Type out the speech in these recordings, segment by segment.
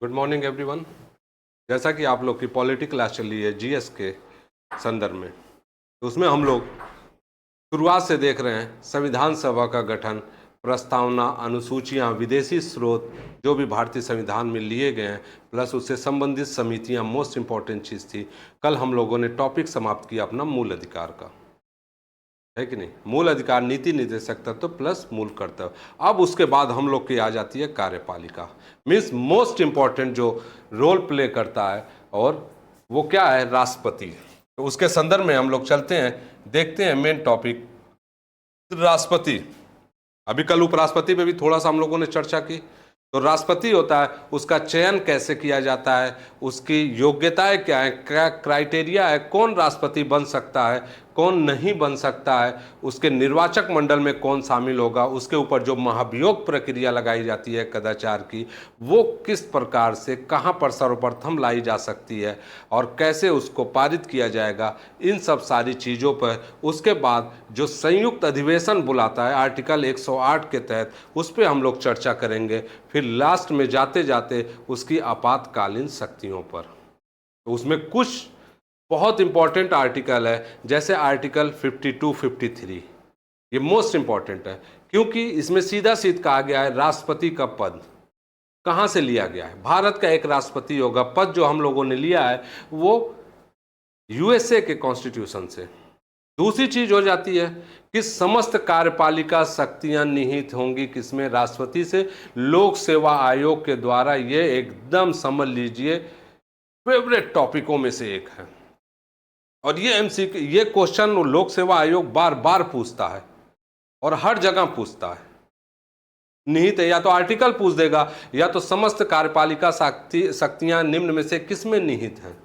Good morning everyone. जैसा कि आप लोग की पॉलिटी क्लास चल रही है जीएस के संदर्भ में, तो उसमें हम लोग शुरुआत से देख रहे हैं संविधान सभा का गठन, प्रस्तावना, अनुसूचियां, विदेशी स्रोत जो भी भारतीय संविधान में लिए गए हैं, प्लस उससे संबंधित समितियां। मोस्ट इंपॉर्टेंट चीज़ थी, कल हम लोगों ने टॉपिक समाप्त किया अपना मूल अधिकार का, है कि नहीं। मूल अधिकार, नीति निर्देशक तत्व प्लस मूल कर्तव्य। अब उसके बाद हम लोग की आ जाती है कार्यपालिका, मीन्स मोस्ट इंपॉर्टेंट जो रोल प्ले करता है, और वो क्या है, राष्ट्रपति। तो उसके संदर्भ में हम लोग चलते हैं, देखते हैं मेन टॉपिक राष्ट्रपति। अभी कल उपराष्ट्रपति पे भी थोड़ा सा हम लोगों ने चर्चा की। तो राष्ट्रपति होता है, उसका चयन कैसे किया जाता है, उसकी योग्यताएं क्या है, क्या क्राइटेरिया है, कौन राष्ट्रपति बन सकता है, कौन नहीं बन सकता है, उसके निर्वाचक मंडल में कौन शामिल होगा, उसके ऊपर जो महाभियोग प्रक्रिया लगाई जाती है कदाचार की, वो किस प्रकार से कहाँ पर सर्वप्रथम लाई जा सकती है और कैसे उसको पारित किया जाएगा, इन सब सारी चीज़ों पर उसके बाद जो संयुक्त अधिवेशन बुलाता है आर्टिकल 108 के तहत, उस पर हम लोग चर्चा करेंगे। फिर लास्ट में जाते जाते उसकी आपातकालीन शक्तियों पर। तो उसमें कुछ बहुत इंपॉर्टेंट आर्टिकल है, जैसे आर्टिकल 52, 53, ये मोस्ट इंपॉर्टेंट है, क्योंकि इसमें सीधा सीधा कहा गया है राष्ट्रपति का पद कहाँ से लिया गया है। भारत का एक राष्ट्रपति होगा, पद जो हम लोगों ने लिया है वो यूएसए के कॉन्स्टिट्यूशन से। दूसरी चीज हो जाती है कि समस्त कार्यपालिका शक्तियां निहित होंगी किसमें, राष्ट्रपति से। लोक सेवा आयोग के द्वारा, ये एकदम समझ लीजिए फेवरेट टॉपिकों में से एक है, और ये क्वेश्चन लोक सेवा आयोग बार बार पूछता है और हर जगह पूछता है। निहित है, या तो आर्टिकल पूछ देगा, या तो समस्त कार्यपालिका शक्तियां निम्न में से किसमें निहित हैं।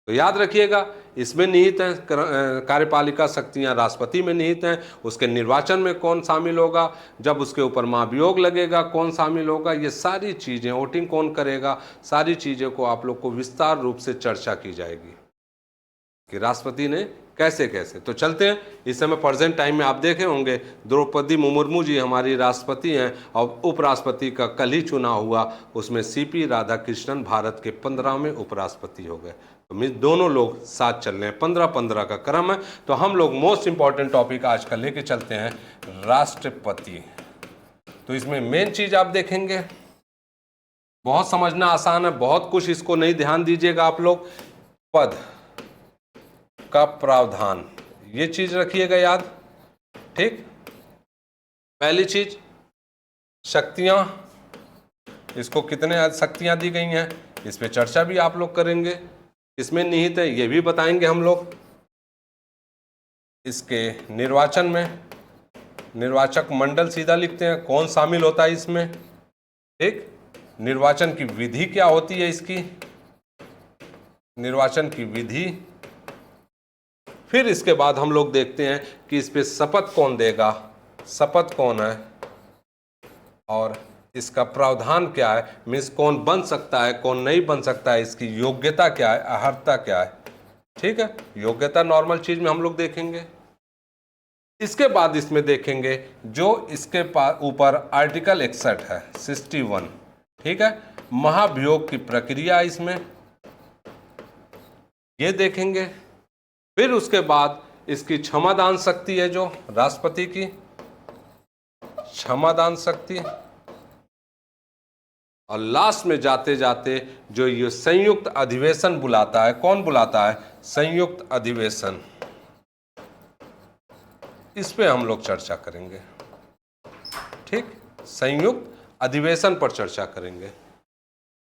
तो याद रखिएगा, इसमें निहित है कार्यपालिका शक्तियां, राष्ट्रपति में निहित हैं। उसके निर्वाचन में कौन शामिल होगा, जब उसके ऊपर महाभियोग लगेगा कौन शामिल होगा, ये सारी चीज़ें, वोटिंग कौन करेगा, सारी चीज़ों को आप लोग को विस्तार रूप से चर्चा की जाएगी कि राष्ट्रपति ने कैसे कैसे। तो चलते हैं, इस समय प्रेजेंट टाइम में आप देखे होंगे द्रौपदी मुर्मू जी हमारी राष्ट्रपति हैं, और उपराष्ट्रपति का कल ही चुनाव हुआ, उसमें सीपी राधाकृष्णन भारत के 15वें उपराष्ट्रपति हो गए। तो दोनों लोग साथ चल रहे हैं, 15-15 का क्रम है। तो हम लोग मोस्ट इंपॉर्टेंट टॉपिक आज का लेके चलते हैं राष्ट्रपति। तो इसमें मेन चीज आप देखेंगे, बहुत समझना आसान है, बहुत कुछ इसको नहीं ध्यान दीजिएगा आप लोग। पद का प्रावधान, ये चीज रखिएगा याद, ठीक। पहली चीज शक्तियां, इसको कितने शक्तियां दी गई हैं, इस पे चर्चा भी आप लोग करेंगे। इसमें निहित है, ये भी बताएंगे हम लोग। इसके निर्वाचन में निर्वाचक मंडल सीधा लिखते हैं, कौन शामिल होता है इसमें, ठीक। निर्वाचन की विधि क्या होती है इसकी, निर्वाचन की विधि। फिर इसके बाद हम लोग देखते हैं कि इस पे शपथ कौन देगा, शपथ कौन है, और इसका प्रावधान क्या है, मीन्स कौन बन सकता है कौन नहीं बन सकता है, इसकी योग्यता क्या है, अर्हता क्या है, ठीक है। योग्यता नॉर्मल चीज में हम लोग देखेंगे। इसके बाद इसमें देखेंगे जो इसके ऊपर आर्टिकल 61 है, 61, ठीक है, महाभियोग की प्रक्रिया इसमें ये देखेंगे। फिर उसके बाद इसकी क्षमादान शक्ति है, जो राष्ट्रपति की क्षमादान शक्ति, और लास्ट में जाते जाते जो ये संयुक्त अधिवेशन बुलाता है, कौन बुलाता है, संयुक्त अधिवेशन, इस पे हम लोग चर्चा करेंगे, ठीक। संयुक्त अधिवेशन पर चर्चा करेंगे,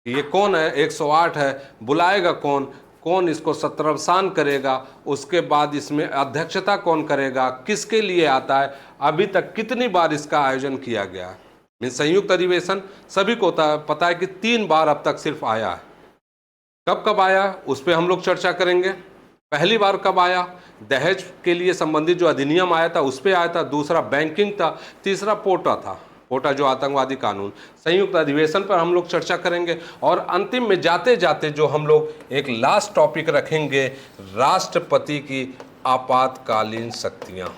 ये कौन है, 108 है, बुलाएगा कौन, कौन इसको सत्रावसान करेगा, उसके बाद इसमें अध्यक्षता कौन करेगा, किसके लिए आता है, अभी तक कितनी बार इसका आयोजन किया गया है। संयुक्त अधिवेशन सभी को पता है कि 3 बार अब तक सिर्फ आया है। कब कब आया उस पर हम लोग चर्चा करेंगे। पहली बार कब आया, दहेज के लिए संबंधित जो अधिनियम आया था उस पर आया था, दूसरा बैंकिंग था, तीसरा पोटा था, पोटा जो आतंकवादी कानून। संयुक्त अधिवेशन पर हम लोग चर्चा करेंगे, और अंतिम में जाते जाते जो हम लोग एक लास्ट टॉपिक रखेंगे, राष्ट्रपति की आपातकालीन शक्तियां।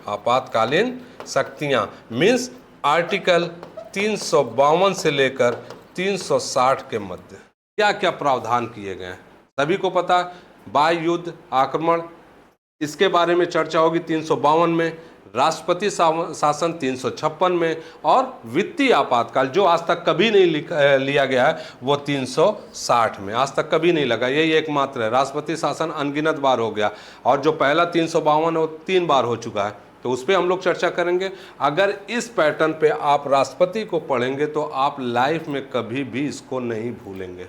आपातकालीन शक्तियां मीन्स आर्टिकल 352 से लेकर 360 के मध्य क्या क्या प्रावधान किए गए हैं सभी को पता है। वायु युद्ध आक्रमण इसके बारे में चर्चा होगी 352 में, राष्ट्रपति शासन 356 में, और वित्तीय आपातकाल जो आज तक कभी नहीं लिया गया है वो 360 में, आज तक कभी नहीं लगा, यही एकमात्र है। राष्ट्रपति शासन अनगिनत बार हो गया और जो पहला 352 है वो 3 बार हो चुका है, तो उस पर हम लोग चर्चा करेंगे। अगर इस पैटर्न पे आप राष्ट्रपति को पढ़ेंगे तो आप लाइफ में कभी भी इसको नहीं भूलेंगे,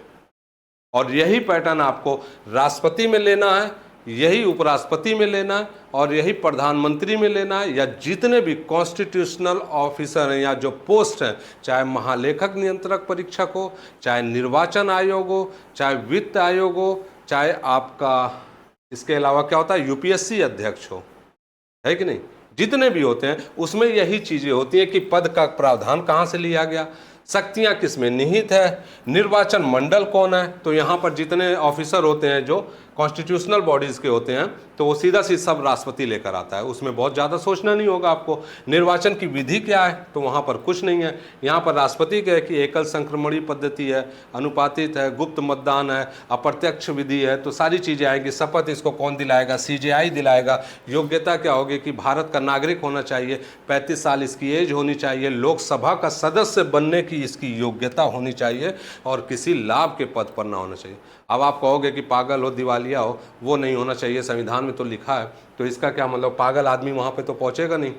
और यही पैटर्न आपको राष्ट्रपति में लेना है, यही उपराष्ट्रपति में लेना है, और यही प्रधानमंत्री में लेना है, या जितने भी कॉन्स्टिट्यूशनल ऑफिसर हैं या जो पोस्ट हैं, चाहे महालेखक नियंत्रक परीक्षक हो, चाहे निर्वाचन आयोग हो, चाहे वित्त आयोग हो, चाहे आपका इसके अलावा क्या होता है यूपीएससी अध्यक्ष हो, है कि नहीं, जितने भी होते हैं उसमें यही चीज़ें होती हैं कि पद का प्रावधान कहाँ से लिया गया, शक्तियाँ किसमें निहित है, निर्वाचन मंडल कौन है। तो यहाँ पर जितने ऑफिसर होते हैं जो कॉन्स्टिट्यूशनल बॉडीज़ के होते हैं तो वो सीधा सीधा सब राष्ट्रपति लेकर आता है, उसमें बहुत ज़्यादा सोचना नहीं होगा आपको। निर्वाचन की विधि क्या है तो वहाँ पर कुछ नहीं है, यहाँ पर राष्ट्रपति का है कि एकल संक्रमणीय पद्धति है, अनुपातित है, गुप्त मतदान है, अप्रत्यक्ष विधि है, तो सारी चीज़ें आएंगी। शपथ इसको कौन दिलाएगा, सीजेआई दिलाएगा। योग्यता क्या होगी कि भारत का नागरिक होना चाहिए, 35 साल इसकी एज होनी चाहिए, लोकसभा का सदस्य बनने की इसकी योग्यता होनी चाहिए, और किसी लाभ के पद पर ना होना चाहिए। अब आप कहोगे कि पागल हो दिवालिया हो वो नहीं होना चाहिए, संविधान में तो लिखा है, तो इसका क्या मतलब, पागल आदमी वहाँ पे तो पहुँचेगा नहीं,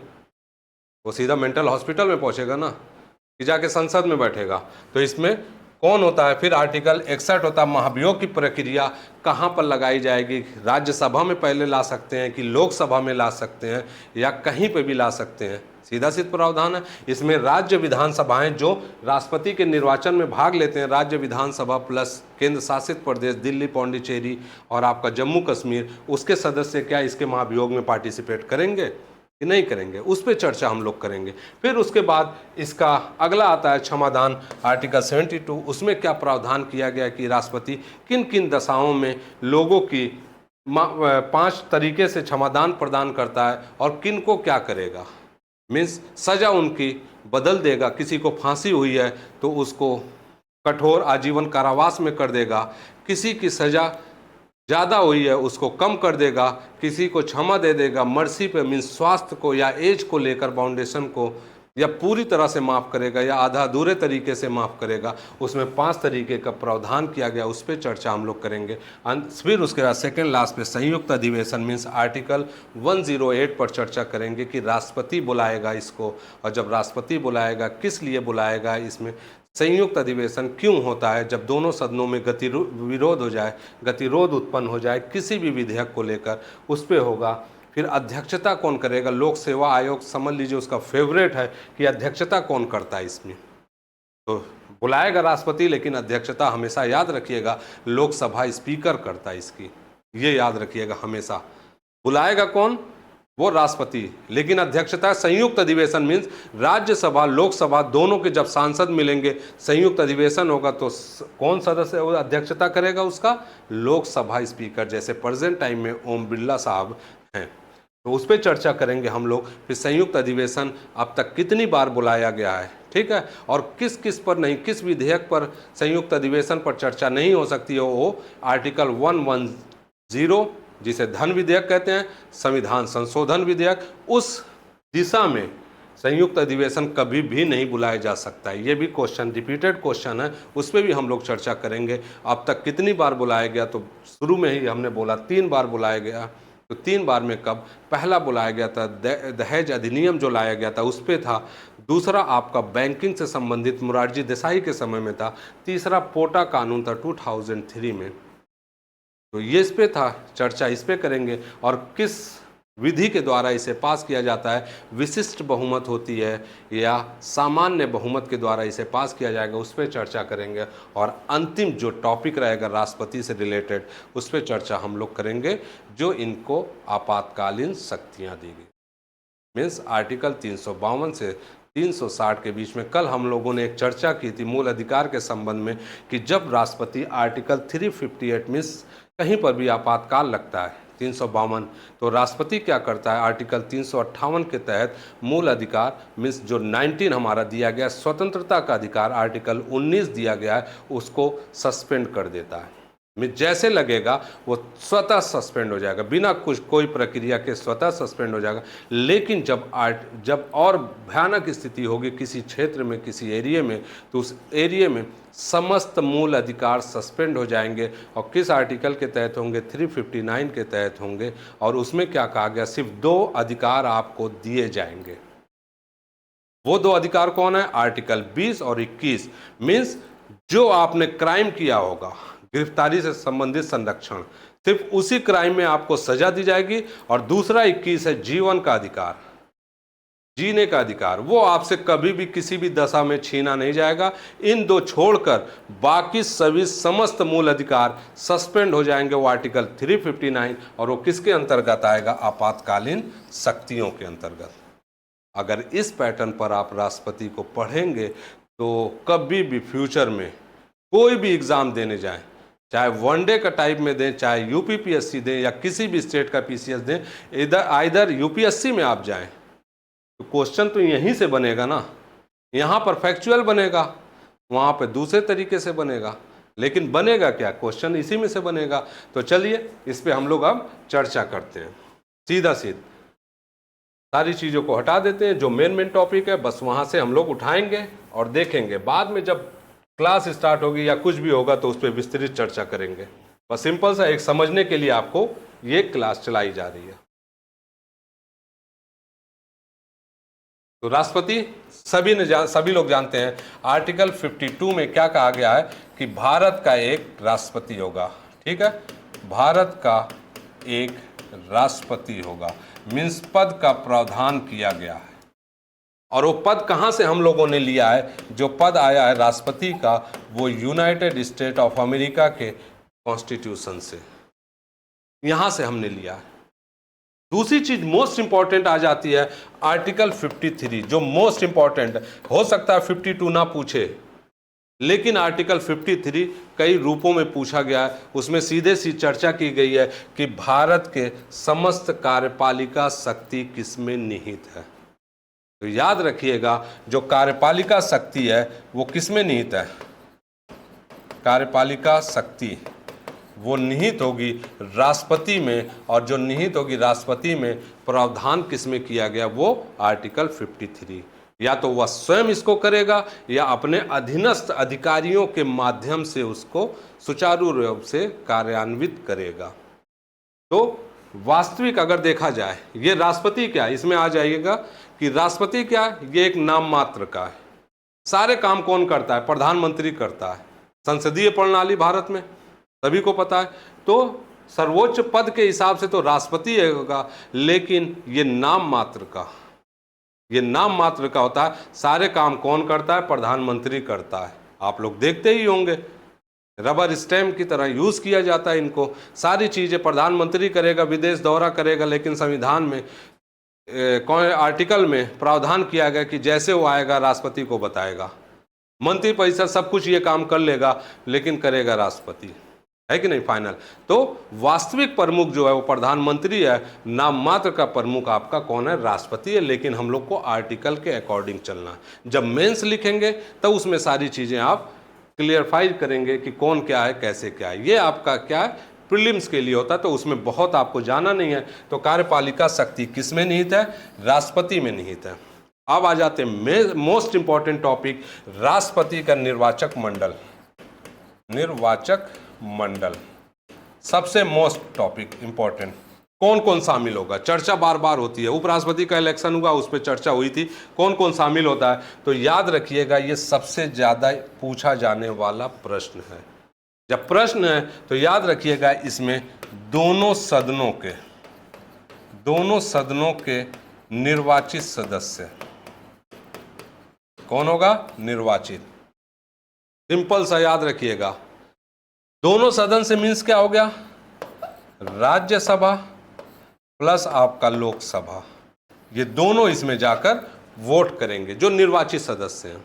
वो सीधा मेंटल हॉस्पिटल में पहुँचेगा ना, कि जाके संसद में बैठेगा। तो इसमें कौन होता है, फिर आर्टिकल 61 होता है महाभियोग की प्रक्रिया कहाँ पर लगाई जाएगी, राज्यसभा में पहले ला सकते हैं कि लोकसभा में ला सकते हैं या कहीं पे भी ला सकते हैं, सीधा सीधा प्रावधान है। इसमें राज्य विधानसभाएं जो राष्ट्रपति के निर्वाचन में भाग लेते हैं, राज्य विधानसभा प्लस केंद्र शासित प्रदेश दिल्ली, पौंडीचेरी और आपका जम्मू कश्मीर, उसके सदस्य क्या इसके महाभियोग में पार्टिसिपेट करेंगे कि नहीं करेंगे, उस पर चर्चा हम लोग करेंगे। फिर उसके बाद इसका अगला आता है क्षमादान, आर्टिकल 72, उसमें क्या प्रावधान किया गया कि राष्ट्रपति किन किन दशाओं में लोगों की 5 तरीके से क्षमादान प्रदान करता है और किन को क्या करेगा, मीन्स सज़ा उनकी बदल देगा। किसी को फांसी हुई है तो उसको कठोर आजीवन कारावास में कर देगा, किसी की सज़ा ज़्यादा हुई है उसको कम कर देगा, किसी को क्षमा दे देगा, मर्सी पे मीन्स स्वास्थ्य को या एज को लेकर बाउंडेशन को या पूरी तरह से माफ़ करेगा या आधा अधूरे तरीके से माफ़ करेगा। उसमें 5 तरीके का प्रावधान किया गया, उस पर चर्चा हम लोग करेंगे। फिर उसके बाद सेकेंड लास्ट पे संयुक्त अधिवेशन मीन्स आर्टिकल 108 पर चर्चा करेंगे कि राष्ट्रपति बुलाएगा इसको, और जब राष्ट्रपति बुलाएगा किस लिए बुलाएगा, इसमें संयुक्त अधिवेशन क्यों होता है, जब दोनों सदनों में विरोध हो जाए, गतिरोध उत्पन्न हो जाए किसी भी विधेयक को लेकर, उस पर होगा। फिर अध्यक्षता कौन करेगा, लोक सेवा आयोग समझ लीजिए उसका फेवरेट है कि अध्यक्षता कौन करता है इसमें, तो बुलाएगा राष्ट्रपति लेकिन अध्यक्षता हमेशा याद रखिएगा लोकसभा स्पीकर करता है इसकी, ये याद रखिएगा हमेशा। बुलाएगा कौन, वो राष्ट्रपति, लेकिन अध्यक्षता संयुक्त अधिवेशन मीन्स राज्यसभा लोकसभा दोनों के जब सांसद मिलेंगे संयुक्त अधिवेशन होगा तो कौन सदस्य अध्यक्षता करेगा उसका, लोकसभा स्पीकर, जैसे प्रेजेंट टाइम में ओम बिरला साहब हैं, तो उस पर चर्चा करेंगे हम लोग। फिर संयुक्त अधिवेशन अब तक कितनी बार बुलाया गया है, ठीक है, और किस किस पर नहीं, किस विधेयक पर संयुक्त अधिवेशन पर चर्चा नहीं हो सकती है, वो आर्टिकल 110 जिसे धन विधेयक कहते हैं, संविधान संशोधन विधेयक, उस दिशा में संयुक्त अधिवेशन कभी भी नहीं बुलाया जा सकता है। ये भी क्वेश्चन रिपीटेड क्वेश्चन है, उस पर भी हम लोग चर्चा करेंगे। अब तक कितनी बार बुलाया गया, तो शुरू में ही हमने बोला 3 बार बुलाया गया, तो 3 बार में कब, पहला बुलाया गया था दहेज अधिनियम जो लाया गया था उस पर था, दूसरा आपका बैंकिंग से संबंधित मोरारजी देसाई के समय में था, तीसरा पोटा कानून था 2003 में, तो ये इस पे था चर्चा, इस पे करेंगे। और किस विधि के द्वारा इसे पास किया जाता है, विशिष्ट बहुमत होती है या सामान्य बहुमत के द्वारा इसे पास किया जाएगा, उस पर चर्चा करेंगे। और अंतिम जो टॉपिक रहेगा राष्ट्रपति से रिलेटेड, उस पर चर्चा हम लोग करेंगे, जो इनको आपातकालीन शक्तियाँ दी गई, मीन्स आर्टिकल 352 से 360 के बीच में। कल हम लोगों ने एक चर्चा की थी मूल अधिकार के संबंध में कि जब राष्ट्रपति आर्टिकल 358 मीन्स कहीं पर भी आपातकाल लगता है, 352। तो राष्ट्रपति क्या करता है, आर्टिकल 358 के तहत मूल अधिकार मीन्स जो 19 हमारा दिया गया स्वतंत्रता का अधिकार, आर्टिकल 19 दिया गया है, उसको सस्पेंड कर देता है। जैसे लगेगा वो स्वतः सस्पेंड हो जाएगा, बिना कुछ कोई प्रक्रिया के स्वतः सस्पेंड हो जाएगा। लेकिन जब और भयानक स्थिति होगी किसी क्षेत्र में, किसी एरिया में, तो उस एरिया में समस्त मूल अधिकार सस्पेंड हो जाएंगे। और किस आर्टिकल के तहत होंगे, 359 के तहत होंगे। और उसमें क्या कहा गया, सिर्फ 2 अधिकार आपको दिए जाएंगे। वो 2 अधिकार कौन है, आर्टिकल 20 और 21। मीन्स जो आपने क्राइम किया होगा, गिरफ्तारी से संबंधित संरक्षण, सिर्फ उसी क्राइम में आपको सजा दी जाएगी। और दूसरा 21 है जीवन का अधिकार, जीने का अधिकार, वो आपसे कभी भी किसी भी दशा में छीना नहीं जाएगा। इन 2 छोड़कर बाकी सभी समस्त मूल अधिकार सस्पेंड हो जाएंगे। वो आर्टिकल 359, और वो किसके अंतर्गत आएगा, आपातकालीन शक्तियों के अंतर्गत। अगर इस पैटर्न पर आप राष्ट्रपति को पढ़ेंगे तो कभी भी फ्यूचर में कोई भी एग्जाम देने जाएं, चाहे वनडे का टाइप में दें, चाहे यूपीपीएससी दें या किसी भी स्टेट का पीसीएस दें, इधर यूपीएससी में आप जाएं तो क्वेश्चन तो यहीं से बनेगा ना, यहाँ पर फैक्चुअल बनेगा, वहाँ पे दूसरे तरीके से बनेगा, लेकिन बनेगा क्या, क्वेश्चन इसी में से बनेगा। तो चलिए इस पे हम लोग अब चर्चा करते हैं। सीधा सारी चीज़ों को हटा देते हैं, जो मेन टॉपिक है बस वहाँ से हम लोग उठाएंगे और देखेंगे। बाद में जब क्लास स्टार्ट होगी या कुछ भी होगा तो उस पर विस्तृत चर्चा करेंगे। बस सिंपल सा एक समझने के लिए आपको ये क्लास चलाई जा रही है। तो राष्ट्रपति सभी लोग जानते हैं, आर्टिकल 52 में क्या कहा गया है कि भारत का एक राष्ट्रपति होगा। ठीक है, भारत का एक राष्ट्रपति होगा, मीन्स पद का प्रावधान किया गया है। और वो पद कहाँ से हम लोगों ने लिया है, जो पद आया है राष्ट्रपति का, वो यूनाइटेड स्टेट ऑफ अमेरिका के कॉन्स्टिट्यूशन से, यहाँ से हमने लिया है। दूसरी चीज मोस्ट इंपॉर्टेंट आ जाती है, आर्टिकल 53, जो मोस्ट इंपॉर्टेंट हो सकता है 52 ना पूछे, लेकिन आर्टिकल 53 कई रूपों में पूछा गया है। उसमें सीधे सी चर्चा की गई है कि भारत के समस्त कार्यपालिका शक्ति किसमें निहित है। तो याद रखिएगा, जो कार्यपालिका शक्ति है वो किसमें निहित है, कार्यपालिका शक्ति वो निहित होगी राष्ट्रपति में। और जो निहित होगी राष्ट्रपति में, प्रावधान किसमें किया गया, वो आर्टिकल 53। या तो वह स्वयं इसको करेगा या अपने अधीनस्थ अधिकारियों के माध्यम से उसको सुचारू रूप से कार्यान्वित करेगा। तो वास्तविक अगर देखा जाए, ये राष्ट्रपति क्या है, इसमें आ जाइएगा कि राष्ट्रपति क्या है, ये एक नाम मात्र का है। सारे काम कौन करता है, प्रधानमंत्री करता है। संसदीय प्रणाली भारत में सभी को पता है, तो सर्वोच्च पद के हिसाब से तो राष्ट्रपति होगा, लेकिन ये नाम मात्र का होता है। सारे काम कौन करता है, प्रधानमंत्री करता है। आप लोग देखते ही होंगे, रबर स्टैम्प की तरह यूज किया जाता है इनको। सारी चीजें प्रधानमंत्री करेगा, विदेश दौरा करेगा, लेकिन संविधान में कौन आर्टिकल में प्रावधान किया गया कि जैसे वो आएगा राष्ट्रपति को बताएगा। मंत्रिपरिषद सब कुछ ये काम कर लेगा, लेकिन करेगा राष्ट्रपति, है कि नहीं फाइनल। तो वास्तविक प्रमुख जो है वो प्रधानमंत्री है, नाम मात्र का प्रमुख आपका कौन है, राष्ट्रपति है। लेकिन हम लोग को आर्टिकल के अकॉर्डिंग चलना है। जब मेंस लिखेंगे तब उसमें सारी चीजें आप क्लियरफाई करेंगे कि कौन क्या है, कैसे क्या है। ये आपका क्या है, प्रीलिम्स के लिए होता है, तो उसमें बहुत आपको जाना नहीं है। तो कार्यपालिका शक्ति किस में निहित है, राष्ट्रपति में निहित है। अब आ जाते हैं मोस्ट इंपॉर्टेंट टॉपिक, राष्ट्रपति का निर्वाचक मंडल सबसे मोस्ट टॉपिक इंपॉर्टेंट। कौन कौन शामिल होगा, चर्चा बार बार होती है। उपराष्ट्रपति का इलेक्शन हुआ, उस पर चर्चा हुई थी, कौन कौन शामिल होता है। तो याद रखिएगा, ये सबसे ज्यादा पूछा जाने वाला प्रश्न है। जब प्रश्न है तो याद रखिएगा, इसमें दोनों सदनों के निर्वाचित सदस्य कौन होगा, निर्वाचित। सिंपल सा याद रखिएगा, दोनों सदन से मीन्स क्या हो गया, राज्यसभा प्लस आपका लोकसभा, ये दोनों इसमें जाकर वोट करेंगे, जो निर्वाचित सदस्य हैं।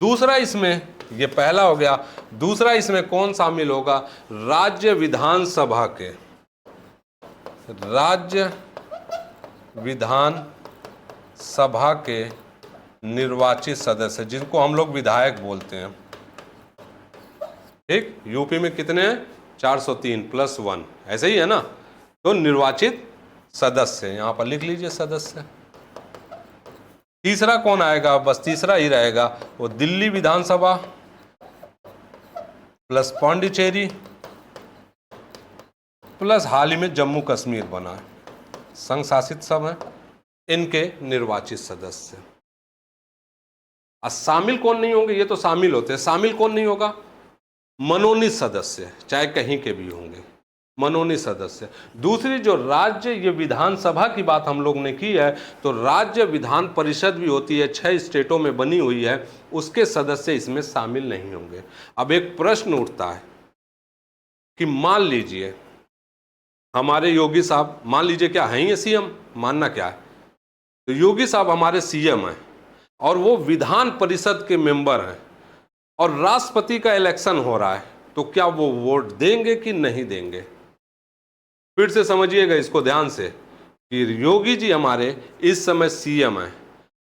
दूसरा इसमें, ये पहला हो गया, दूसरा इसमें कौन शामिल होगा, राज्य विधानसभा के राज्य विधान सभा के निर्वाचित सदस्य, जिनको हम लोग विधायक बोलते हैं, ठीक। यूपी में कितने हैं? 403 + 1, ऐसे ही है ना। तो निर्वाचित सदस्य, यहां पर लिख लीजिए सदस्य। तीसरा कौन आएगा? बस तीसरा ही रहेगा, वो दिल्ली विधानसभा प्लस पांडिचेरी प्लस हाल ही में जम्मू कश्मीर बना है, संघ शासित सब है, इनके निर्वाचित सदस्य। शामिल कौन नहीं होंगे? ये तो शामिल होते हैं। शामिल कौन नहीं होगा? मनोनीत सदस्य, चाहे कहीं के भी होंगे, मनोनीत सदस्य। दूसरी जो राज्य ये विधानसभा की बात हम लोग ने की है, तो राज्य विधान परिषद भी होती है, 6 स्टेटों में बनी हुई है, उसके सदस्य इसमें शामिल नहीं होंगे। अब एक प्रश्न उठता है कि मान लीजिए हमारे योगी साहब, मान लीजिए क्या है ये सीएम, मानना क्या है, तो योगी साहब हमारे सीएम हैं और वो विधान परिषद के मेंबर हैं और राष्ट्रपति का इलेक्शन हो रहा है, तो क्या वो वोट देंगे कि नहीं देंगे? फिर से समझिएगा इसको ध्यान से कि योगी जी हमारे इस समय सीएम हैं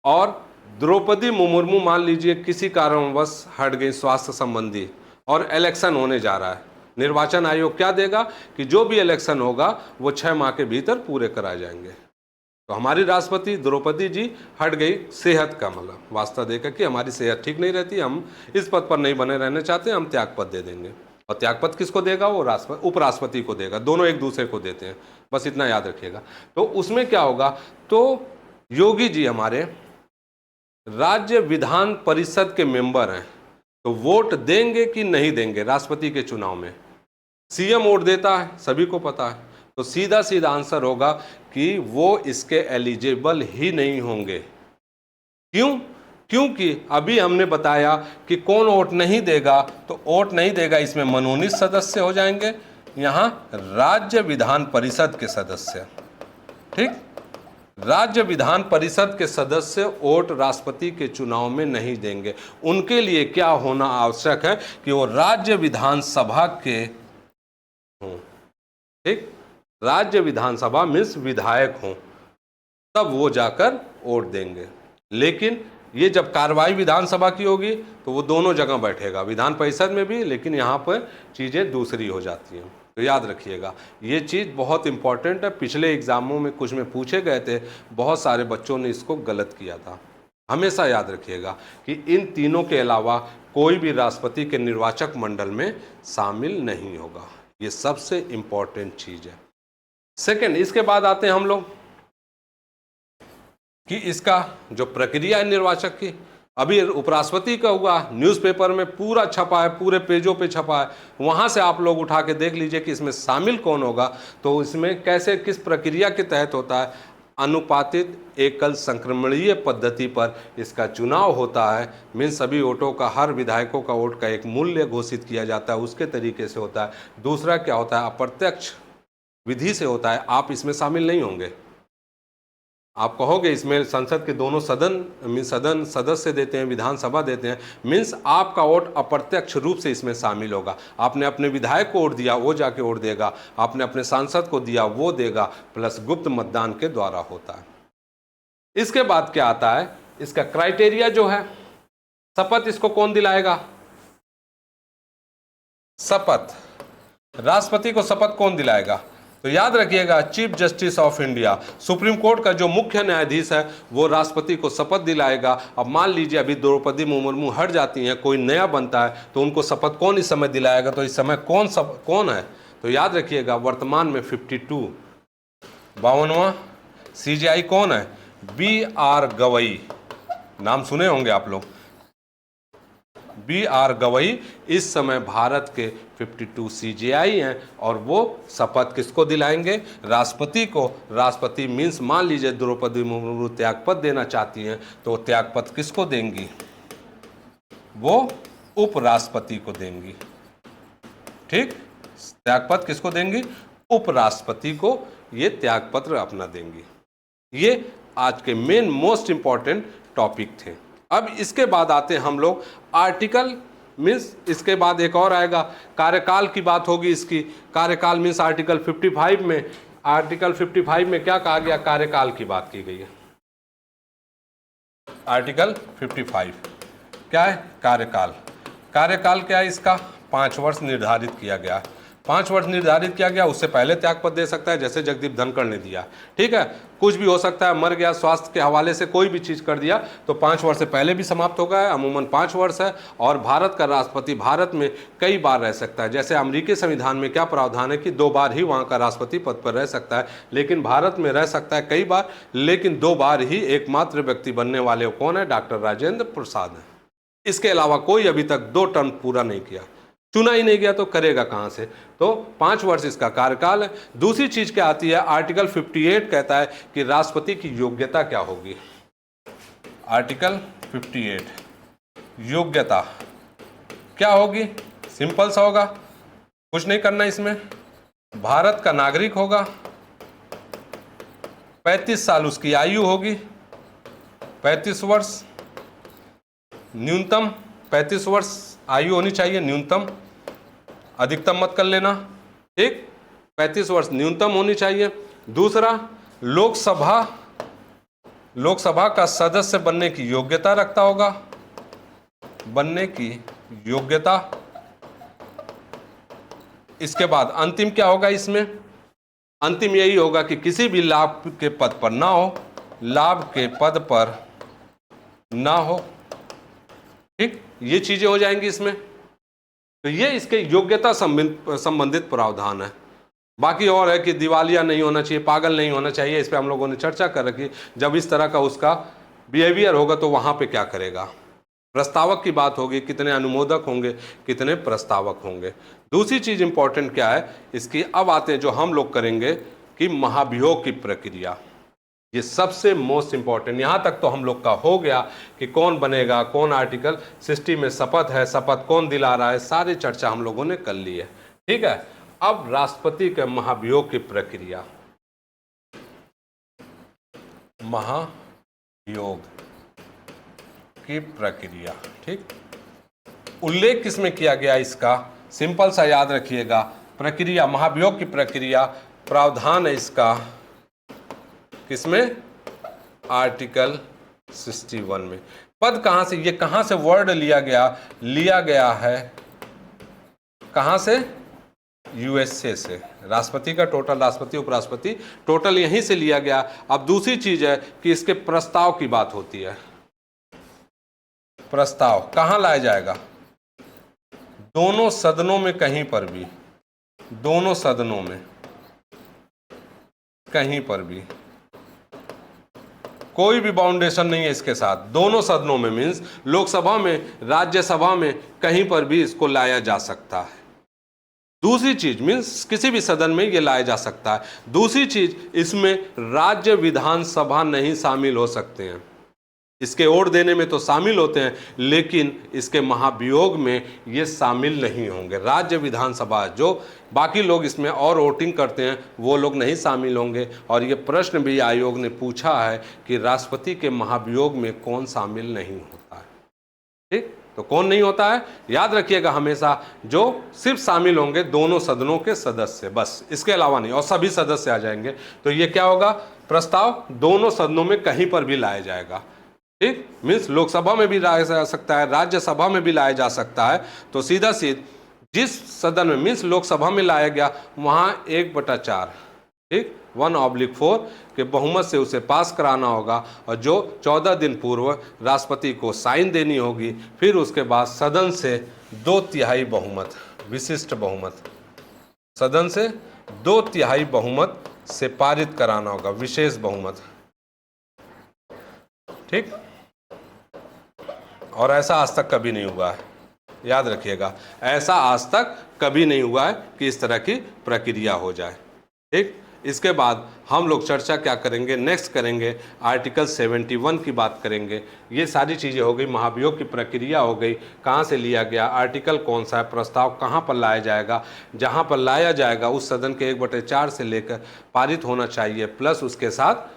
और द्रौपदी मुर्मू मान लीजिए किसी कारणवश हट गई स्वास्थ्य संबंधी और इलेक्शन होने जा रहा है। निर्वाचन आयोग क्या देगा कि जो भी इलेक्शन होगा वो 6 माह के भीतर पूरे कराए जाएंगे। तो हमारी राष्ट्रपति द्रौपदी जी हट गई सेहत का मतलब वास्ता देकर कि हमारी सेहत ठीक नहीं रहती, हम इस पद पर नहीं बने रहना चाहते, हम त्यागपत्र दे देंगे। और त्यागपत्र किसको देगा? वो राष्ट्रपति उपराष्ट्रपति को देगा, दोनों एक दूसरे को देते हैं, बस इतना याद रखिएगा। तो उसमें क्या होगा, तो योगी जी हमारे राज्य विधान परिषद के मेंबर हैं, तो वोट देंगे कि नहीं देंगे राष्ट्रपति के चुनाव में? सीएम वोट देता है, सभी को पता है, तो सीधा सीधा आंसर होगा कि वो इसके एलिजिबल ही नहीं होंगे। क्यों? क्योंकि अभी हमने बताया कि कौन वोट नहीं देगा, तो वोट नहीं देगा इसमें मनोनीत सदस्य हो जाएंगे, यहां राज्य विधान परिषद के सदस्य, ठीक। राज्य विधान परिषद के सदस्य वोट राष्ट्रपति के चुनाव में नहीं देंगे। उनके लिए क्या होना आवश्यक है कि वो राज्य विधानसभा के हों, ठीक। राज्य विधानसभा मीन्स विधायक हों, तब वो जाकर वोट देंगे। लेकिन ये जब कार्रवाई विधानसभा की होगी तो वो दोनों जगह बैठेगा, विधान परिषद में भी, लेकिन यहाँ पर चीज़ें दूसरी हो जाती हैं। तो याद रखिएगा ये चीज़ बहुत इंपॉर्टेंट है। पिछले एग्जामों में कुछ में पूछे गए थे, बहुत सारे बच्चों ने इसको गलत किया था। हमेशा याद रखिएगा कि इन तीनों के अलावा कोई भी राष्ट्रपति के निर्वाचक मंडल में शामिल नहीं होगा। ये सबसे इंपॉर्टेंट चीज़ है। सेकंड, इसके बाद आते हैं हम लोग कि इसका जो प्रक्रिया है निर्वाचक की, अभी उपराष्ट्रपति का हुआ, न्यूज़पेपर में पूरा छपा है, पूरे पेजों पे छपा है, वहाँ से आप लोग उठा के देख लीजिए कि इसमें शामिल कौन होगा। तो इसमें कैसे, किस प्रक्रिया के तहत होता है? अनुपातित एकल संक्रमणीय पद्धति पर इसका चुनाव होता है। मीन सभी वोटों का, हर विधायकों का वोट का एक मूल्य घोषित किया जाता है, उसके तरीके से होता है। दूसरा क्या होता है? अप्रत्यक्ष विधि से होता है। आप इसमें शामिल नहीं होंगे। आप कहोगे इसमें संसद के दोनों सदन सदस्य देते हैं, विधानसभा देते हैं, मीन्स आपका वोट अप्रत्यक्ष रूप से इसमें शामिल होगा। आपने अपने विधायक को वोट दिया, वो जाके वोट देगा, आपने अपने सांसद को दिया, वो देगा, प्लस गुप्त मतदान के द्वारा होता है। इसके बाद क्या आता है? इसका क्राइटेरिया जो है, शपथ इसको कौन दिलाएगा? शपथ राष्ट्रपति को शपथ कौन दिलाएगा? तो याद रखिएगा, chief justice of India, supreme court का जो मुख्य न्यायाधीश है, वो राष्ट्रपति को शपथ दिलाएगा। अब मान लीजिए अभी द्रौपदी मुर्मू हट जाती हैं, कोई नया बनता है, तो उनको शपथ कौन इस समय दिलाएगा? तो इस समय कौन है? तो याद रखिएगा वर्तमान में 52वां CJI कौन है? BR गवई, नाम सुने होंगे आप लोग। BR गवई इस समय भारत के 52 CJI हैं और वो शपथ किसको दिलाएंगे? राष्ट्रपति को। राष्ट्रपति मीन्स मान लीजिए द्रौपदी मुर्मू त्यागपत्र देना चाहती हैं, तो त्यागपत्र किसको देंगी? वो उपराष्ट्रपति को देंगी, ठीक। त्यागपत्र किसको देंगी? उपराष्ट्रपति को ये त्यागपत्र अपना देंगी। ये आज के मेन मोस्ट इंपॉर्टेंट टॉपिक थे। अब इसके बाद आते हैं हम लोग आर्टिकल, मीन्स इसके बाद एक और आएगा कार्यकाल की बात होगी इसकी। कार्यकाल मीन्स आर्टिकल 55 में आर्टिकल 55 में क्या कहा गया, कार्यकाल की बात की गई है। आर्टिकल 55 क्या है, कार्यकाल। कार्यकाल क्या है इसका, 5 वर्ष निर्धारित किया गया। 5 वर्ष निर्धारित किया गया, उससे पहले त्यागपत्र दे सकता है, जैसे जगदीप धनखड़ ने दिया। ठीक है, कुछ भी हो सकता है, मर गया, स्वास्थ्य के हवाले से कोई भी चीज़ कर दिया तो 5 वर्ष से पहले भी समाप्त हो गया है, अमूमन 5 वर्ष है। और भारत का राष्ट्रपति भारत में कई बार रह सकता है। जैसे अमेरिकी संविधान में क्या प्रावधान है कि 2 बार ही वहाँ का राष्ट्रपति पद पर रह सकता है, लेकिन भारत में रह सकता है कई बार, लेकिन 2 बार ही एकमात्र व्यक्ति बनने वाले कौन है, डॉक्टर राजेंद्र प्रसाद है। इसके अलावा कोई अभी तक 2 टर्म पूरा नहीं किया, चुना ही नहीं गया तो करेगा कहां से। तो 5 वर्ष इसका कार्यकाल है। दूसरी चीज क्या आती है, आर्टिकल 58 कहता है कि राष्ट्रपति की योग्यता क्या होगी। आर्टिकल 58 योग्यता क्या होगी, सिंपल सा होगा, कुछ नहीं करना इसमें। भारत का नागरिक होगा, 35 साल उसकी आयु होगी, 35 वर्ष न्यूनतम, 35 वर्ष आयु होनी चाहिए न्यूनतम, अधिकतम मत कर लेना। ठीक, 35 वर्ष न्यूनतम होनी चाहिए। दूसरा, लोकसभा का सदस्य बनने की योग्यता रखता होगा, बनने की योग्यता। इसके बाद अंतिम क्या होगा इसमें, अंतिम यही होगा कि किसी भी लाभ के पद पर ना हो, लाभ के पद पर ना हो। ठीक, ये चीजें हो जाएंगी इसमें। तो ये इसके योग्यता संबंधित प्रावधान है। बाकी और है कि दिवालिया नहीं होना चाहिए, पागल नहीं होना चाहिए, इस पे हम लोगों ने चर्चा कर रखी। जब इस तरह का उसका बिहेवियर होगा तो वहां पे क्या करेगा। प्रस्तावक की बात होगी, कितने अनुमोदक होंगे, कितने प्रस्तावक होंगे। दूसरी चीज इंपॉर्टेंट क्या है इसकी, अब आते हैं जो हम लोग करेंगे कि महाभियोग की प्रक्रिया। ये सबसे मोस्ट इंपॉर्टेंट। यहां तक तो हम लोग का हो गया कि कौन बनेगा, कौन आर्टिकल 60 में शपथ है, शपथ कौन दिला रहा है, सारी चर्चा हम लोगों ने कर ली है। ठीक है, अब राष्ट्रपति के महाभियोग की प्रक्रिया, महाभियोग की प्रक्रिया। ठीक, उल्लेख किसमें किया गया इसका, सिंपल सा याद रखिएगा, प्रक्रिया, महाभियोग की प्रक्रिया, प्रावधान है इसका किसमें, आर्टिकल 61 में। पद कहां से, ये कहां से वर्ड लिया गया है कहां से, यूएसए से। राष्ट्रपति का टोटल, राष्ट्रपति उपराष्ट्रपति टोटल यहीं से लिया गया। अब दूसरी चीज है कि इसके प्रस्ताव की बात होती है। प्रस्ताव कहां लाया जाएगा, दोनों सदनों में, कहीं पर भी, दोनों सदनों में कहीं पर भी, कोई भी बाउंडेशन नहीं है इसके साथ। दोनों सदनों में मीन्स लोकसभा में, राज्यसभा में, कहीं पर भी इसको लाया जा सकता है। दूसरी चीज मीन्स किसी भी सदन में ये लाया जा सकता है। दूसरी चीज, इसमें राज्य विधानसभा नहीं शामिल हो सकते हैं। इसके वोट देने में तो शामिल होते हैं, लेकिन इसके महाभियोग में ये शामिल नहीं होंगे। राज्य विधानसभा जो बाकी लोग इसमें और वोटिंग करते हैं वो लोग नहीं शामिल होंगे। और ये प्रश्न भी आयोग ने पूछा है कि राष्ट्रपति के महाभियोग में कौन शामिल नहीं होता है। ठीक, तो कौन नहीं होता है, याद रखिएगा हमेशा, जो सिर्फ शामिल होंगे दोनों सदनों के सदस्य, बस, इसके अलावा नहीं, और सभी सदस्य आ जाएंगे। तो ये क्या होगा, प्रस्ताव दोनों सदनों में कहीं पर भी लाया जाएगा। ठीक, मीन्स लोकसभा में भी लाया जा सकता है, राज्यसभा में भी लाया जा सकता है। तो सीधा सीध जिस सदन में मीन्स लोकसभा में लाया गया वहां 1/4, ठीक, 1/4 के बहुमत से उसे पास कराना होगा, और जो 14 दिन पूर्व राष्ट्रपति को साइन देनी होगी। फिर उसके बाद सदन से 2/3 बहुमत, विशिष्ट बहुमत, सदन से 2/3 बहुमत से पारित कराना होगा, विशेष बहुमत। ठीक, और ऐसा आज तक कभी नहीं हुआ है, याद रखिएगा, ऐसा आज तक कभी नहीं हुआ है कि इस तरह की प्रक्रिया हो जाए। ठीक, इसके बाद हम लोग चर्चा क्या करेंगे, नेक्स्ट करेंगे आर्टिकल 71 की बात करेंगे। ये सारी चीज़ें हो गई, महाभियोग की प्रक्रिया हो गई, कहाँ से लिया गया, आर्टिकल कौन सा है, प्रस्ताव कहाँ पर लाया जाएगा, जहाँ पर लाया जाएगा उस सदन के 1/4 से लेकर पारित होना चाहिए, प्लस उसके साथ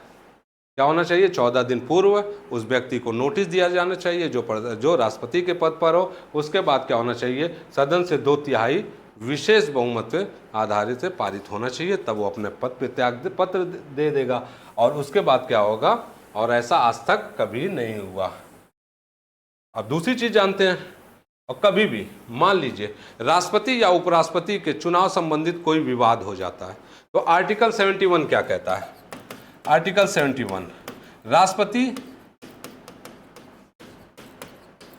क्या होना चाहिए, 14 दिन पूर्व उस व्यक्ति को नोटिस दिया जाना चाहिए जो राष्ट्रपति के पद पर हो। उसके बाद क्या होना चाहिए, सदन से 2/3 विशेष बहुमत पे आधारित से पारित होना चाहिए, तब वो अपने पद पे पत्र दे देगा। और उसके बाद क्या होगा, और ऐसा आज तक कभी नहीं हुआ। अब दूसरी चीज जानते हैं, और कभी भी मान लीजिए राष्ट्रपति या उपराष्ट्रपति के चुनाव संबंधित कोई विवाद हो जाता है, तो आर्टिकल 71 क्या कहता है? आर्टिकल 71, राष्ट्रपति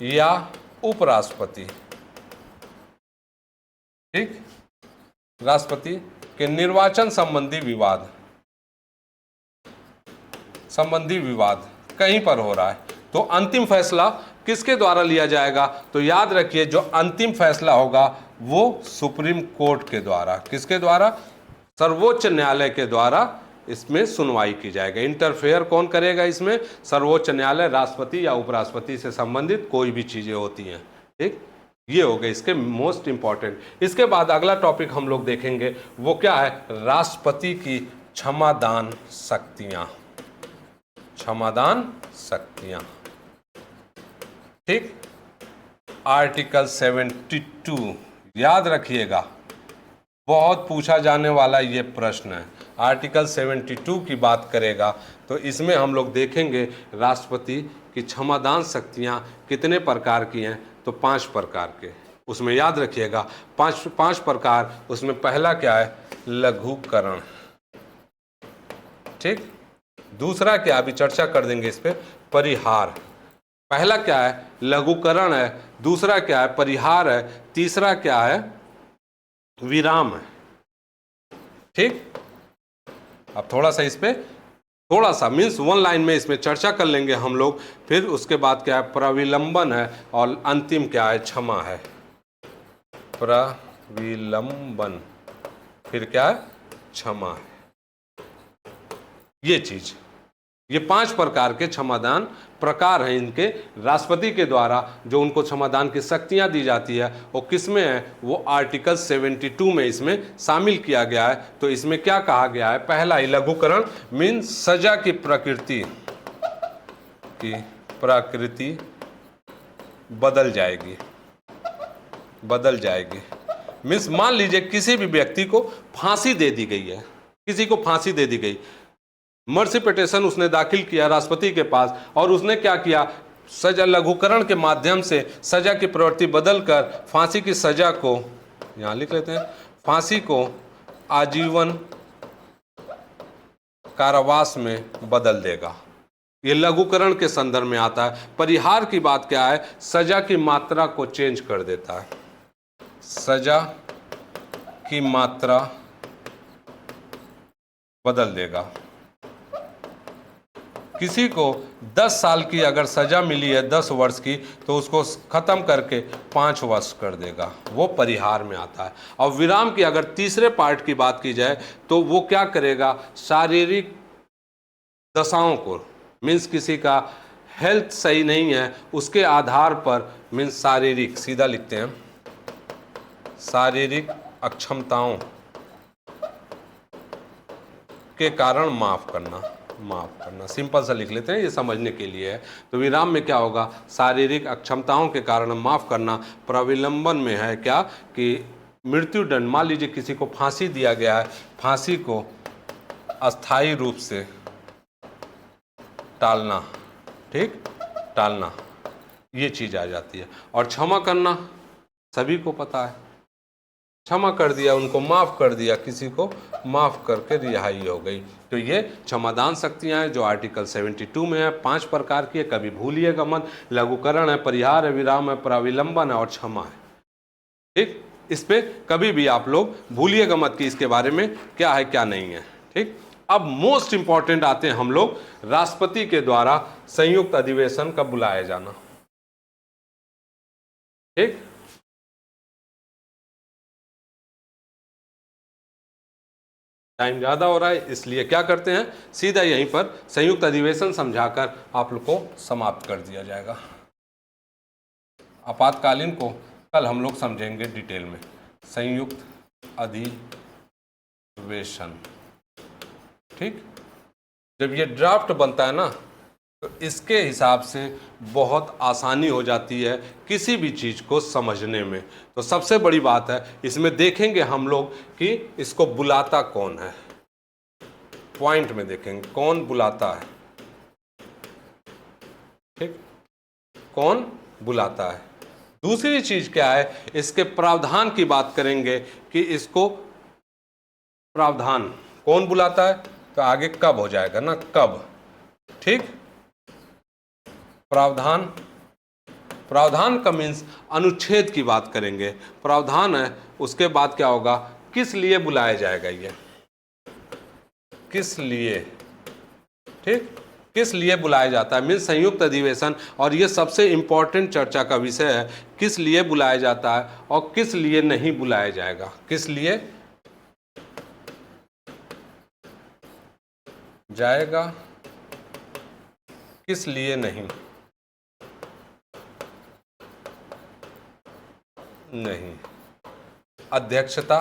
या उपराष्ट्रपति, ठीक, राष्ट्रपति के निर्वाचन संबंधी विवाद कहीं पर हो रहा है, तो अंतिम फैसला किसके द्वारा लिया जाएगा? तो याद रखिए, जो अंतिम फैसला होगा वो सुप्रीम कोर्ट के द्वारा, किसके द्वारा? सर्वोच्च न्यायालय के द्वारा इसमें सुनवाई की जाएगी। इंटरफेयर कौन करेगा इसमें? सर्वोच्च न्यायालय, राष्ट्रपति या उपराष्ट्रपति से संबंधित कोई भी चीजें होती हैं, ठीक। ये हो गए इसके मोस्ट इंपॉर्टेंट। इसके बाद अगला टॉपिक हम लोग देखेंगे, वो क्या है? राष्ट्रपति की क्षमादान शक्तियां, क्षमादान शक्तियां, ठीक। आर्टिकल 72 याद रखिएगा, बहुत पूछा जाने वाला ये प्रश्न है। आर्टिकल 72 की बात करेगा तो इसमें हम लोग देखेंगे राष्ट्रपति की क्षमादान शक्तियां कितने प्रकार की हैं, तो 5 प्रकार के। उसमें याद रखिएगा 5 प्रकार। उसमें पहला क्या है? लघुकरण, ठीक। दूसरा क्या, अभी चर्चा कर देंगे इस पे, परिहार। पहला क्या है? लघुकरण है। दूसरा क्या है? परिहार है। तीसरा क्या है? विराम है, ठीक। अब थोड़ा सा इस पे थोड़ा सा मीन्स 1 लाइन में इसमें चर्चा कर लेंगे हम लोग। फिर उसके बाद क्या है? प्रविलंबन है। और अंतिम क्या है? क्षमा है। प्रविलंबन, फिर क्या है? क्षमा है। ये चीज, ये 5 प्रकार के क्षमादान प्रकार हैं इनके। राष्ट्रपति के द्वारा जो उनको क्षमादान की शक्तियां दी जाती है वो किस में है? वो आर्टिकल 72 में इसमें शामिल किया गया है। तो इसमें क्या कहा गया है? पहला ही लघुकरण मीन्स सजा की प्रकृति बदल जाएगी। मीन्स मान लीजिए किसी भी व्यक्ति को फांसी दे दी गई है, किसी को फांसी दे दी गई, मर्सी पिटीशन उसने दाखिल किया राष्ट्रपति के पास, और उसने क्या किया? सजा लघुकरण के माध्यम से सजा की प्रवृत्ति बदलकर फांसी की सजा को, यहां लिख लेते हैं, फांसी को आजीवन कारावास में बदल देगा। ये लघुकरण के संदर्भ में आता है। परिहार की बात क्या है? सजा की मात्रा को चेंज कर देता है, सजा की मात्रा बदल देगा। किसी को 10 साल की अगर सजा मिली है 10 वर्ष की, तो उसको खत्म करके 5 वर्ष कर देगा, वो परिहार में आता है। और विराम की अगर तीसरे पार्ट की बात की जाए तो वो क्या करेगा? शारीरिक दशाओं को, मीन्स किसी का हेल्थ सही नहीं है उसके आधार पर, मीन्स शारीरिक, सीधा लिखते हैं, शारीरिक अक्षमताओं के कारण माफ करना, सिंपल सा लिख लेते हैं, ये समझने के लिए है। तो विराम में क्या होगा? शारीरिक अक्षमताओं के कारण माफ करना। प्रविलंबन में है क्या कि मृत्युदंड, मान लीजिए किसी को फांसी दिया गया है, फांसी को अस्थायी रूप से टालना, ठीक, टालना, ये चीज आ जाती है। और क्षमा करना सभी को पता है, क्षमा कर दिया, उनको माफ कर दिया, किसी को माफ करके रिहाई हो गई। तो ये क्षमादान शक्तियां हैं जो आर्टिकल 72 में है, 5 प्रकार की है, कभी भूलिएगा मत। लघुकरण है, परिहार है, विराम है, प्रविलंबन है और क्षमा है, ठीक। इस पे कभी भी आप लोग भूलिएगा मत कि इसके बारे में क्या है क्या नहीं है, ठीक। अब मोस्ट इंपॉर्टेंट आते हैं हम लोग, राष्ट्रपति के द्वारा संयुक्त अधिवेशन कब बुलाया जाना, ठीक। टाइम ज़्यादा हो रहा है इसलिए क्या करते हैं, सीधा यहीं पर संयुक्त अधिवेशन समझाकर आप लोग को समाप्त कर दिया जाएगा। आपातकालीन को कल हम लोग समझेंगे डिटेल में। संयुक्त अधिवेशन, ठीक। जब ये ड्राफ्ट बनता है ना, तो इसके हिसाब से बहुत आसानी हो जाती है किसी भी चीज़ को समझने में। तो सबसे बड़ी बात है इसमें देखेंगे हम लोग कि इसको बुलाता कौन है, पॉइंट में देखेंगे कौन बुलाता है, ठीक, कौन बुलाता है। दूसरी चीज क्या है, इसके प्रावधान की बात करेंगे कि इसको प्रावधान कौन बुलाता है, तो आगे कब हो जाएगा ना, कब, ठीक। प्रावधान, प्रावधान का मीन्स अनुच्छेद की बात करेंगे, प्रावधान है, उसके बाद क्या होगा, किस लिए बुलाया जाएगा, ये किस लिए, ठीक, किस लिए बुलाया जाता है, मीन्स संयुक्त अधिवेशन। और ये सबसे इंपॉर्टेंट चर्चा का विषय है, किस लिए बुलाया जाता है और किस लिए नहीं बुलाया जाएगा, किस लिए जाएगा, किस लिए नहीं, नहीं। अध्यक्षता,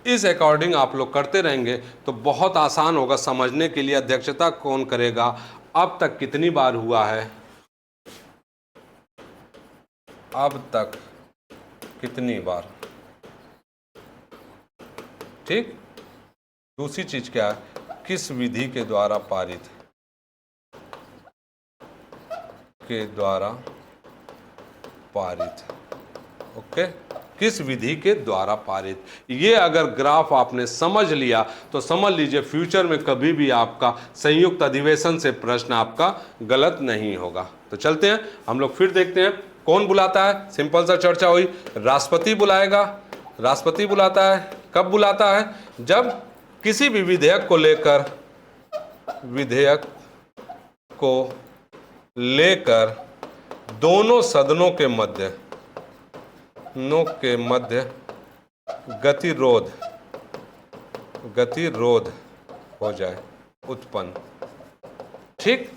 इस अकॉर्डिंग आप लोग करते रहेंगे तो बहुत आसान होगा समझने के लिए। अध्यक्षता कौन करेगा, अब तक कितनी बार हुआ है, अब तक कितनी बार, ठीक। दूसरी चीज क्या है, किस विधि के द्वारा पारित, के द्वारा पारित, ओके, किस विधि के द्वारा पारित। ये अगर ग्राफ आपने समझ लिया तो समझ लीजिए फ्यूचर में कभी भी आपका संयुक्त अधिवेशन से प्रश्न आपका गलत नहीं होगा। तो चलते हैं हम लोग फिर देखते हैं कौन बुलाता है। सिंपल सा चर्चा हुई, राष्ट्रपति बुलाएगा, राष्ट्रपति बुलाता है। कब बुलाता है, जब किसी भी विधेयक को लेकर, विधेयक को लेकर दोनों सदनों के मध्य, गतिरोध, गतिरोध हो जाए, उत्पन्न, ठीक।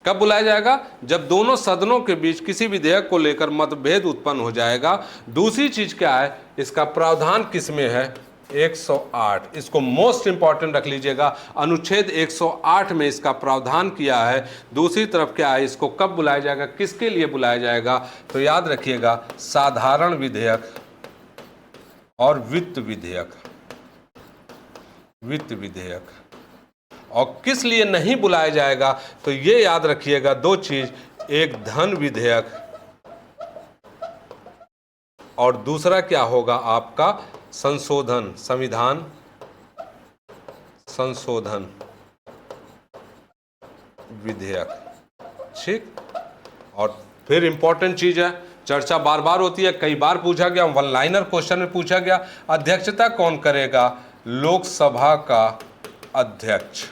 कब बुलाया जाएगा, जब दोनों सदनों के बीच किसी विधेयक को लेकर मतभेद उत्पन्न हो जाएगा। दूसरी चीज क्या है, इसका प्रावधान किसमें है, 108, इसको मोस्ट इंपॉर्टेंट रख लीजिएगा, अनुच्छेद 108 में इसका प्रावधान किया है। दूसरी तरफ क्या है, इसको कब बुलाया जाएगा, किसके लिए बुलाया जाएगा, तो याद रखिएगा साधारण विधेयक और वित्त विधेयक, वित्त विधेयक। और किस लिए नहीं बुलाया जाएगा, तो ये याद रखिएगा दो चीज, एक धन विधेयक और दूसरा क्या होगा आपका संशोधन, संविधान संशोधन विधेयक, ठीक। और फिर इंपॉर्टेंट चीज है, चर्चा बार बार होती है, कई बार पूछा गया, वन लाइनर क्वेश्चन में पूछा गया, अध्यक्षता कौन करेगा, लोकसभा का अध्यक्ष,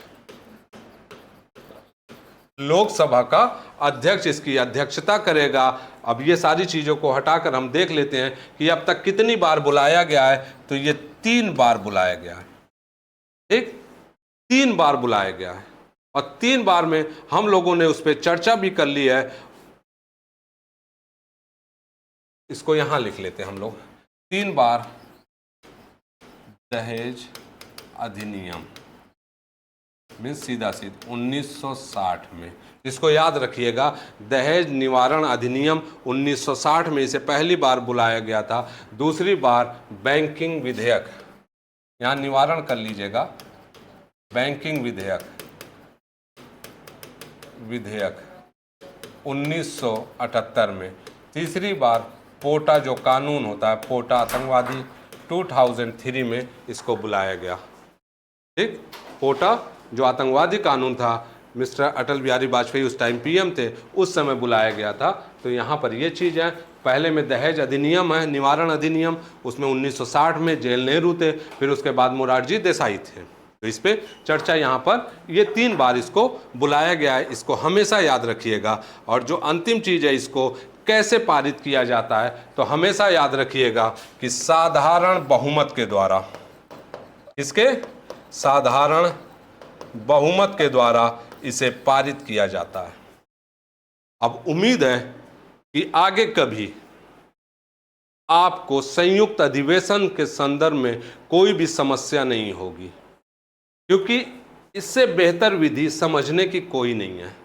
लोकसभा का अध्यक्ष इसकी अध्यक्षता करेगा। अब ये सारी चीजों को हटाकर हम देख लेते हैं कि अब तक कितनी बार बुलाया गया है, तो ये 3 बार बुलाया गया है, ठीक, 3 बार बुलाया गया है। और 3 बार में हम लोगों ने उस पर चर्चा भी कर ली है, इसको यहां लिख लेते हैं हम लोग, 3 बार दहेज अधिनियम, मीन्स सीधा सीधा 1960 में, इसको याद रखिएगा, दहेज निवारण अधिनियम 1960 में इसे पहली बार बुलाया गया था। दूसरी बार बैंकिंग विधेयक, यहां निवारण कर लीजिएगा, बैंकिंग विधेयक, विधेयक 1978 में। तीसरी बार पोटा जो कानून होता है, पोटा आतंकवादी, 2003 में इसको बुलाया गया, ठीक। पोटा जो आतंकवादी कानून था, मिस्टर अटल बिहारी वाजपेयी उस टाइम पीएम थे, उस समय बुलाया गया था। तो यहाँ पर ये चीज़ है, पहले में दहेज अधिनियम है, निवारण अधिनियम, उसमें 1960 में जेल नेहरू थे, फिर उसके बाद मोरारजी देसाई थे। तो इस पे चर्चा यहाँ पर, ये 3 बार इसको बुलाया गया है, इसको हमेशा याद रखिएगा। और जो अंतिम चीज़ है, इसको कैसे पारित किया जाता है, तो हमेशा याद रखिएगा कि साधारण बहुमत के द्वारा, इसके साधारण बहुमत के द्वारा इसे पारित किया जाता है। अब उम्मीद है कि आगे कभी आपको संयुक्त अधिवेशन के संदर्भ में कोई भी समस्या नहीं होगी, क्योंकि इससे बेहतर विधि समझने की कोई नहीं है।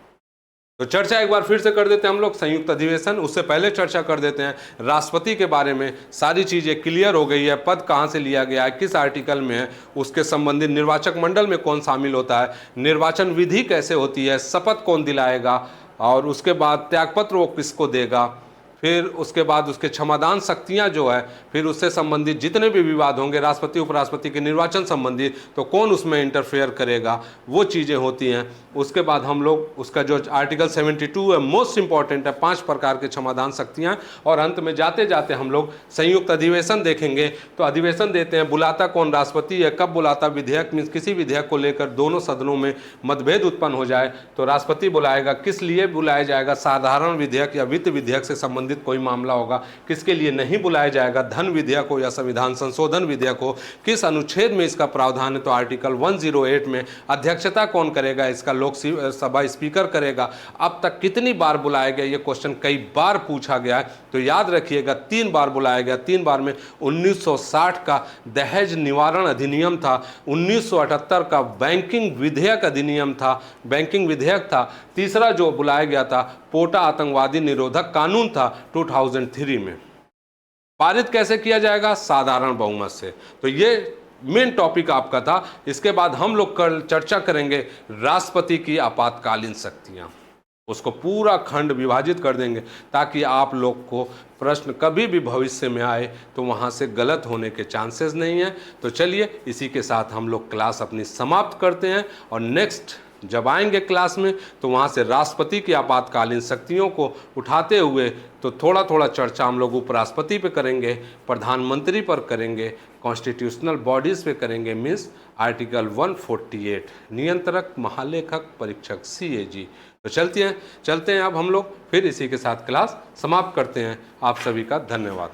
तो चर्चा एक बार फिर से कर देते हैं हम लोग संयुक्त अधिवेशन। उससे पहले चर्चा कर देते हैं राष्ट्रपति के बारे में। सारी चीज़ें क्लियर हो गई है, पद कहाँ से लिया गया है, किस आर्टिकल में है, उसके संबंधित निर्वाचक मंडल में कौन शामिल होता है, निर्वाचन विधि कैसे होती है, शपथ कौन दिलाएगा, और उसके बाद त्यागपत्र वो किसको देगा, फिर उसके बाद उसके क्षमादान शक्तियां जो है, फिर उससे संबंधित जितने भी विवाद होंगे राष्ट्रपति उपराष्ट्रपति के निर्वाचन संबंधी, तो कौन उसमें इंटरफेयर करेगा, वो चीज़ें होती हैं। उसके बाद हम लोग उसका जो आर्टिकल 72 है, मोस्ट इंपॉर्टेंट है, 5 प्रकार के क्षमादान शक्तियां। और अंत में जाते जाते हम लोग संयुक्त अधिवेशन देखेंगे। तो अधिवेशन देते हैं, बुलाता कौन, राष्ट्रपति है, कब बुलाता, विधेयक मीन्स किसी विधेयक को लेकर दोनों सदनों में मतभेद उत्पन्न हो जाए तो राष्ट्रपति बुलाएगा, किस लिए बुलाया जाएगा, साधारण विधेयक या वित्त विधेयक से संबंधित कोई मामला होगा, किसके लिए नहीं बुलाया जाएगा, धन विधेयक हो या संविधान संशोधन विधेयक हो, किस अनुच्छेद में इसका प्रावधान है, तो आर्टिकल 108 में। अध्यक्षता कौन करेगा, इसका लोकसभा स्पीकर करेगा। अब तक कितनी बार बुलाया गया, ये क्वेश्चन कई बार पूछा गया है, तो याद रखिएगा 3 बार बुलाया गया। 3 बार में 1960 का दहेज निवारण अधिनियम था, 1978 का बैंकिंग विधेयक अधिनियम था, बैंकिंग विधेयक था, तीसरा जो बुलाया गया था पोटा आतंकवादी निरोधक कानून था 2003 में। पारित कैसे किया जाएगा, साधारण बहुमत से। तो ये मेन टॉपिक आपका था। इसके बाद हम लोग कल चर्चा करेंगे राष्ट्रपति की आपातकालीन शक्तियां। उसको पूरा खंड विभाजित कर देंगे ताकि आप लोग को प्रश्न कभी भी भविष्य में आए तो वहाँ से गलत होने के चांसेस नहीं हैं। तो चलिए इसी के साथ हम लोग क्लास अपनी समाप्त करते हैं, और नेक्स्ट जब आएंगे क्लास में तो वहाँ से राष्ट्रपति की आपातकालीन शक्तियों को उठाते हुए तो थोड़ा थोड़ा चर्चा हम लोग उपराष्ट्रपति पे करेंगे, प्रधानमंत्री पर करेंगे, कॉन्स्टिट्यूशनल बॉडीज़ पे करेंगे, मीन्स आर्टिकल 148 नियंत्रक महालेखक परीक्षक CAG। तो चलते हैं अब हम लोग फिर इसी के साथ क्लास समाप्त करते हैं। आप सभी का धन्यवाद।